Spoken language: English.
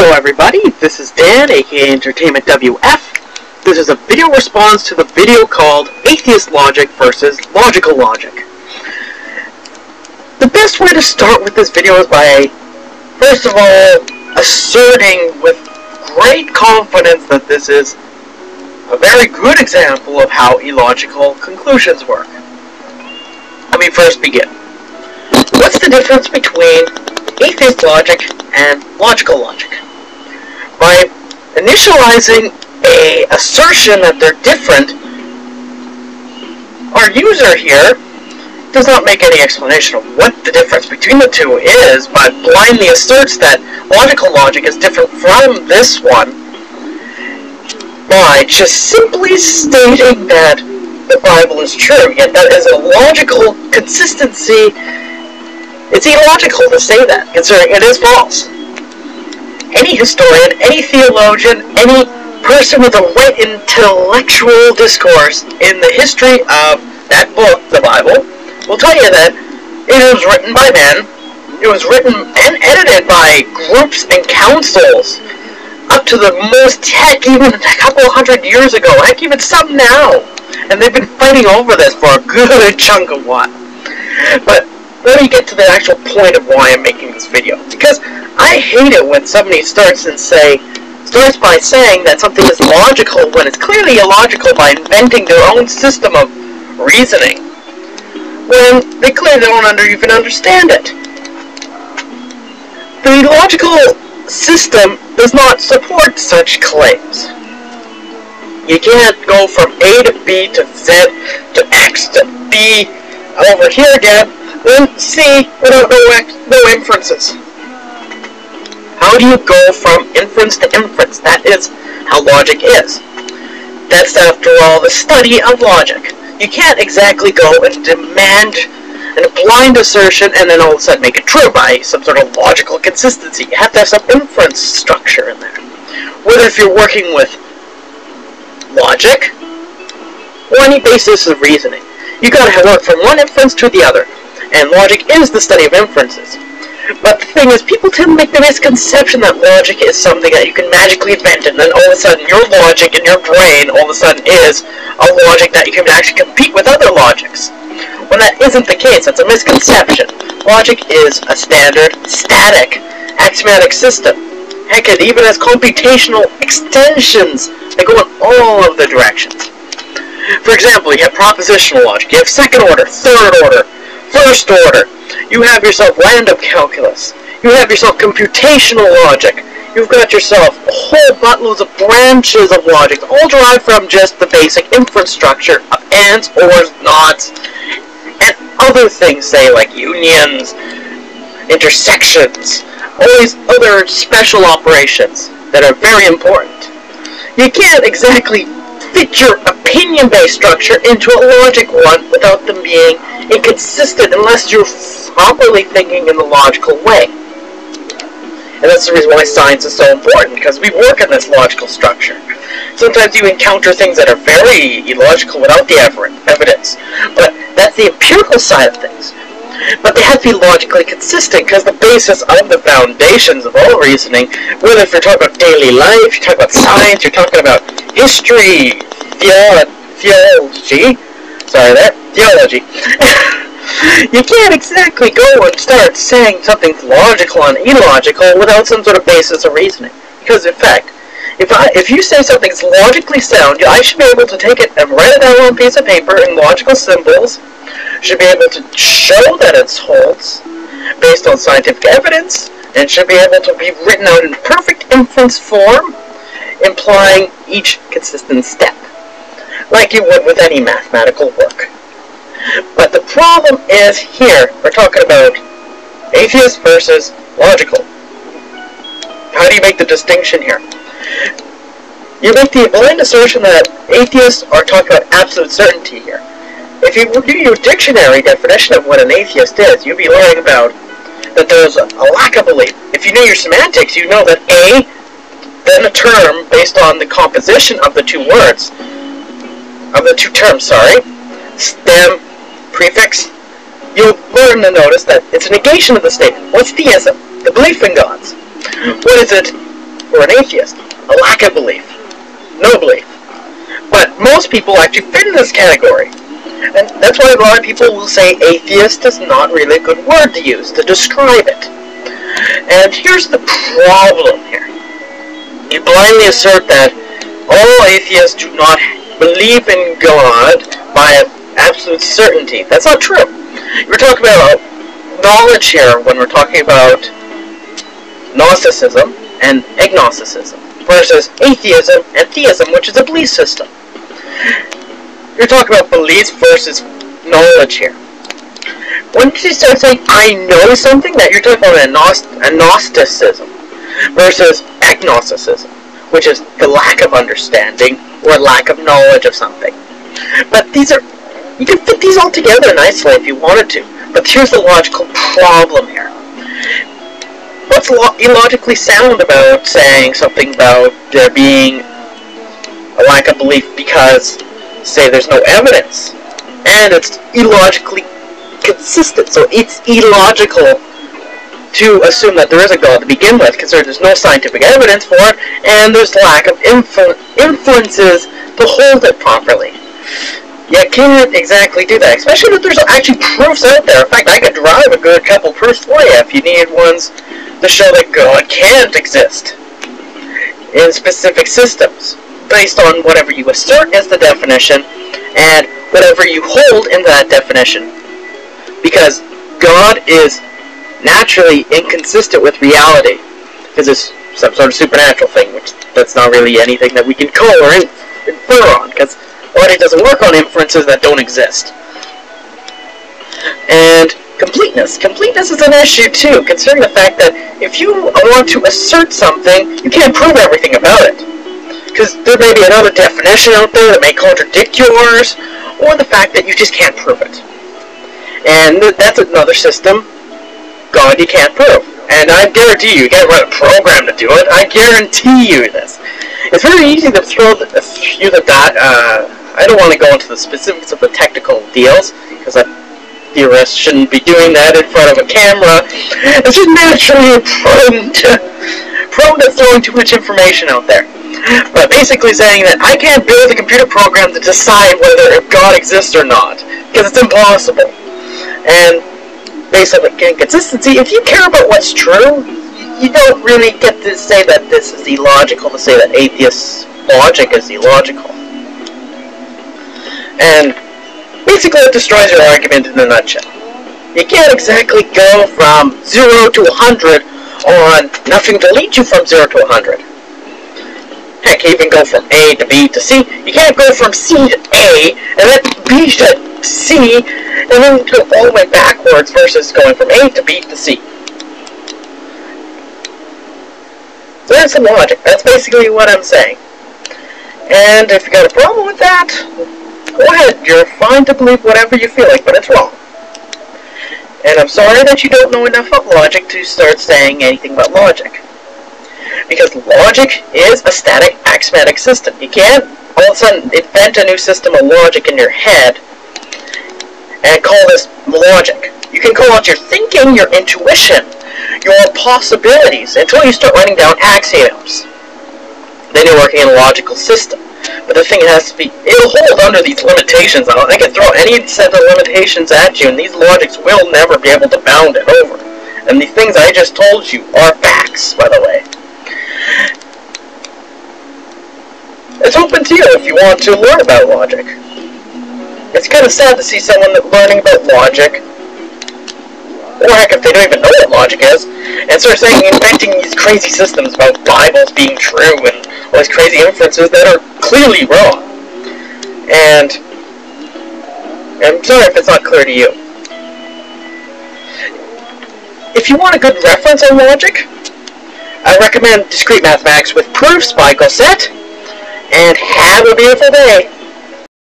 Hello everybody, this is Dan, aka Entertainmentwf. This is a video response to the video called Atheist Logic versus Logical Logic. The best way to start with this video is by, first of all, asserting with great confidence that this is a very good example of how illogical conclusions work. Let me first begin. What's the difference between atheist logic and logical logic? By initializing an assertion that they're different, our user here does not make any explanation of what the difference between the two is, but blindly asserts that logical logic is different from this one by just simply stating that the Bible is true, yet that is a logical consistency. It's illogical to say that, considering it is false. Any historian, any theologian, any person with a right intellectual discourse in the history of that book, the Bible, will tell you that it was written by men, it was written and edited by groups and councils, up to the most, heck, even a couple hundred years ago, heck, even some now. And they've been fighting over this for a good chunk of while. But let me get to the actual point of why I'm making this video. Because I hate it when somebody starts by saying that something is logical when it's clearly illogical by inventing their own system of reasoning, when they clearly don't even understand it. The logical system does not support such claims. You can't go from A to B to Z to X to B over here again, then C without no inferences. How do you go from inference to inference? That is how logic is. That's, after all, the study of logic. You can't exactly go and demand a blind assertion and then all of a sudden make it true by some sort of logical consistency. You have to have some inference structure in there. Whether if you're working with logic or any basis of reasoning, you gotta work from one inference to the other. And logic is the study of inferences. But the thing is, people tend to make the misconception that logic is something that you can magically invent, and then all of a sudden your logic in your brain all of a sudden is a logic that you can actually compete with other logics. When that isn't the case, that's a misconception. Logic is a standard, static, axiomatic system. Heck, it even has computational extensions that go in all of the directions. For example, you have propositional logic, you have second order, third order, first order, you have yourself random calculus, you have yourself computational logic, you've got yourself a whole buttloads of branches of logic, all derived from just the basic inference structure of ands, ors, nots, and other things, say, like unions, intersections, all these other special operations that are very important. You can't exactly fit your opinion-based structure into a logic one without them being inconsistent unless you're properly thinking in the logical way. And that's the reason why science is so important, because we work in this logical structure. Sometimes you encounter things that are very illogical without the evidence, but that's the empirical side of things. But they have to be logically consistent, because the basis of the foundations of all reasoning, whether if you're talking about daily life, you're talking about science, you're talking about history, theology, you can't exactly go and start saying something's logical and illogical without some sort of basis of reasoning. Because, in fact, if you say something's logically sound, I should be able to take it and write it down on a piece of paper in logical symbols, should be able to show that it holds based on scientific evidence, and should be able to be written out in perfect inference form, implying each consistent step, like you would with any mathematical work. But the problem is here, we're talking about atheist versus logical. How do you make the distinction here? You make the blind assertion that atheists are talking about absolute certainty here. If you do your dictionary definition of what an atheist is, you'll be learning about that there's a lack of belief. If you know your semantics, you know that A, then a term based on the composition of the two words, of the two terms, stem, prefix, you'll learn to notice that it's a negation of the statement. What's theism? The belief in gods. What is it? for an atheist? A lack of belief. No belief. But most people actually fit in this category. And that's why a lot of people will say atheist is not really a good word to use to describe it. And here's the problem here. You blindly assert that all atheists do not believe in God by absolute certainty. That's not true. We're talking about knowledge here when we're talking about Gnosticism and agnosticism versus atheism and theism, which is a belief system. You're talking about beliefs versus knowledge here. When you start saying, I know something, that you're talking about a Gnosticism versus agnosticism, which is the lack of understanding or lack of knowledge of something. But you can fit these all together nicely if you wanted to. But here's the logical problem here. What's illogically sound about saying something about there being a lack of belief because, say, there's no evidence, and it's illogically consistent, so it's illogical to assume that there is a God to begin with, because there's no scientific evidence for it, and there's lack of inferences to hold it properly. You can't exactly do that, especially if there's actually proofs out there. In fact, I could drive a good couple proofs for you if you needed ones to show that God can't exist in specific systems, based on whatever you assert as the definition, and whatever you hold in that definition. Because God is naturally inconsistent with reality, because it's some sort of supernatural thing, which that's not really anything that we can call or infer on, because logic doesn't work on inferences that don't exist. And completeness. Completeness is an issue too, considering the fact that if you want to assert something, you can't prove everything about it. Because there may be another definition out there that may contradict yours, or the fact that you just can't prove it. And that's another system, God, you can't prove. And I guarantee you can't run a program to do it. I guarantee you this. It's very easy to throw a few of that. I don't want to go into the specifics of the technical deals, because a theorist shouldn't be doing that in front of a camera. It's just naturally prone to throwing too much information out there. But basically saying that I can't build a computer program to decide whether God exists or not, because it's impossible. And based on inconsistency, if you care about what's true, you don't really get to say that this is illogical, to say that atheist logic is illogical. And basically it destroys your argument in a nutshell. You can't exactly go from 0 to 100 on nothing to lead you from 0 to 100. Heck, you even go from A to B to C. You can't go from C to A, and then B to C, and then go all the way backwards versus going from A to B to C. So that's some logic. That's basically what I'm saying. And if you got a problem with that, go ahead. You're fine to believe whatever you feel like, but it's wrong. And I'm sorry that you don't know enough about logic to start saying anything about logic. Because logic is a static axiomatic system. You can't all of a sudden invent a new system of logic in your head and call this logic. You can call it your thinking, your intuition, your possibilities, until you start writing down axioms. Then you're working in a logical system. But the thing has to be, it'll hold under these limitations. I can throw any set of limitations at you, and these logics will never be able to bound it over. And the things I just told you are facts, by the way. It's open to you if you want to learn about logic. It's kind of sad to see someone learning about logic, or heck, if they don't even know what logic is, and start saying, inventing these crazy systems about Bibles being true and all these crazy inferences that are clearly wrong. And I'm sorry if it's not clear to you. If you want a good reference on logic, I recommend Discrete Mathematics with Proofs by Gossette, and have a beautiful day.